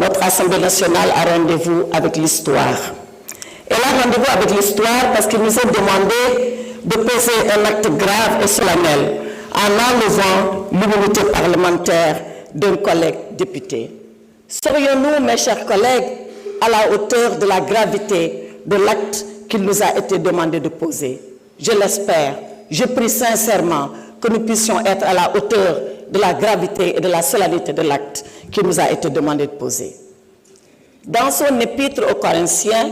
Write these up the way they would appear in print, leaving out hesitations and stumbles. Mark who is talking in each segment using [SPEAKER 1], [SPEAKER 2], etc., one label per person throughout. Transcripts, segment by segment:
[SPEAKER 1] notre Assemblée nationale a rendez-vous avec l'histoire. Elle a rendez-vous avec l'histoire parce qu'il nous est demandé de poser un acte grave et solennel en enlevant l'immunité parlementaire d'un collègue député. Serions-nous, mes chers collègues, à la hauteur de la gravité de l'acte qu'il nous a été demandé de poser? Je l'espère. Je prie sincèrement que nous puissions être à la hauteur de la gravité et de la solennité de l'acte qui nous a été demandé de poser. Dans son épître aux Corinthiens,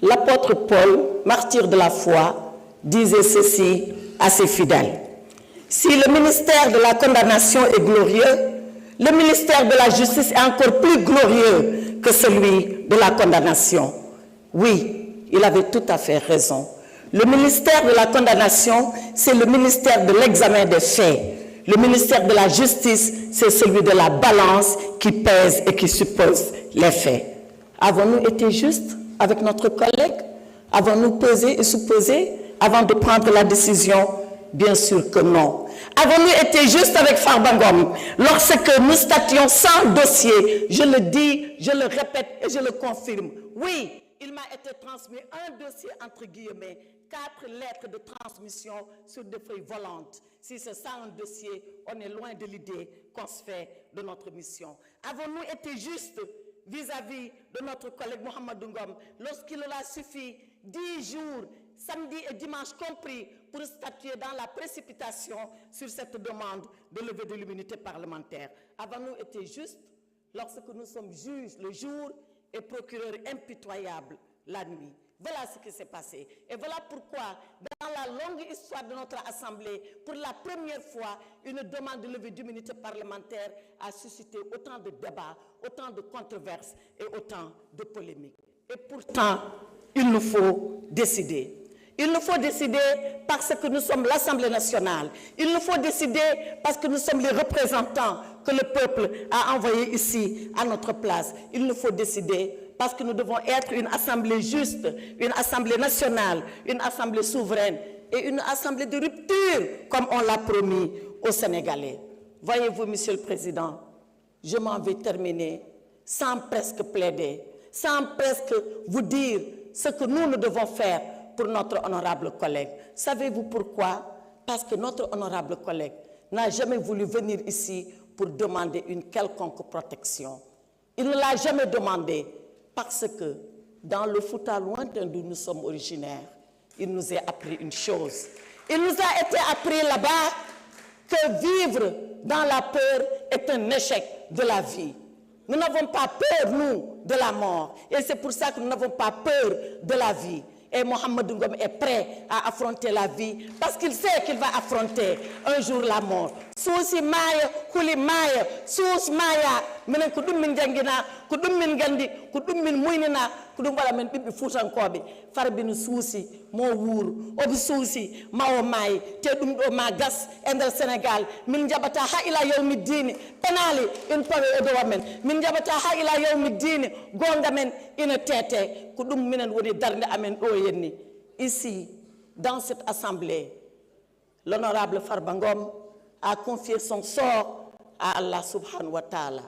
[SPEAKER 1] l'apôtre Paul, martyr de la foi, disait ceci à ses fidèles. Si le ministère de la condamnation est glorieux, le ministère de la justice est encore plus glorieux que celui de la condamnation. Oui, il avait tout à fait raison. Le ministère de la condamnation, c'est le ministère de l'examen des faits. Le ministère de la justice, c'est celui de la balance qui pèse et qui suppose les faits. Avons-nous été justes avec notre collègue? Avons-nous pesé et supposé avant de prendre la décision? Bien sûr que non. Avons-nous été justes avec Farba Ngom lorsque nous stations sans dossier? Je le dis, je le répète et je le confirme. Oui, il m'a été transmis un dossier entre guillemets, 4 lettres de transmission sur des feuilles volantes. Si c'est ça un dossier, on est loin de l'idée qu'on se fait de notre mission. Avons-nous été justes vis-à-vis de notre collègue Mohamedou Ngom lorsqu'il a suffi 10 jours, samedi et dimanche compris, pour statuer dans la précipitation sur cette demande de levée de l'immunité parlementaire? Avons-nous été justes lorsque nous sommes juges le jour et procureurs impitoyables la nuit? Voilà ce qui s'est passé. Et voilà pourquoi, dans la longue histoire de notre Assemblée, pour la première fois, une demande de levée d'immunité parlementaire a suscité autant de débats, autant de controverses et autant de polémiques. Et pourtant, il nous faut décider. Il nous faut décider parce que nous sommes l'Assemblée nationale. Il nous faut décider parce que nous sommes les représentants que le peuple a envoyés ici à notre place. Il nous faut décider parce que nous devons être une assemblée juste, une assemblée nationale, une assemblée souveraine et une assemblée de rupture, comme on l'a promis aux Sénégalais. Voyez-vous, Monsieur le Président, je m'en vais terminer sans presque plaider, sans presque vous dire ce que nous devons faire pour notre honorable collègue. Savez-vous pourquoi? Parce que notre honorable collègue n'a jamais voulu venir ici pour demander une quelconque protection. Il ne l'a jamais demandé parce que dans le Fouta lointain d'où nous sommes originaires, il nous a appris une chose. Il nous a été appris là-bas que vivre dans la peur est un échec de la vie. Nous n'avons pas peur, nous, de la mort. Et c'est pour ça que nous n'avons pas peur de la vie. Et Mohamedou Ngom est prêt à affronter la vie parce qu'il sait qu'il va affronter un jour la mort. Sousi maya, huli maya, sous maya, menen ko dum min jangina, ko dum min gandi, ko dum min muynina, ko dum wala men bibbi futankobe. Farbi no sousi mo wuur, obi sousi mawo may, te dum do ma gas endal Sénégal, min jabata ha ila yawmi dini, penali in pawe e do wamen, min jabata ha ila yawmi dini, gonga men ina tete, ko dum minen woni darnde amen do yenni. Ici, dans cette assemblée, l'honorable Farba Ngom a confié son sort à Allah subhanahu wa ta'ala.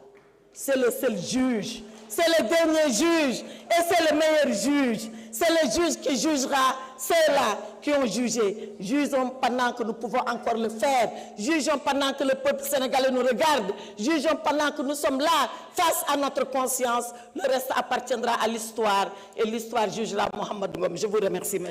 [SPEAKER 1] C'est le seul juge, c'est le dernier juge et c'est le meilleur juge. C'est le juge qui jugera ceux-là qui ont jugé. Jugeons pendant que nous pouvons encore le faire. Jugeons pendant que le peuple sénégalais nous regarde. Jugeons pendant que nous sommes là face à notre conscience. Le reste appartiendra à l'histoire et l'histoire jugera Mohamedou Ngom. Je vous remercie, mes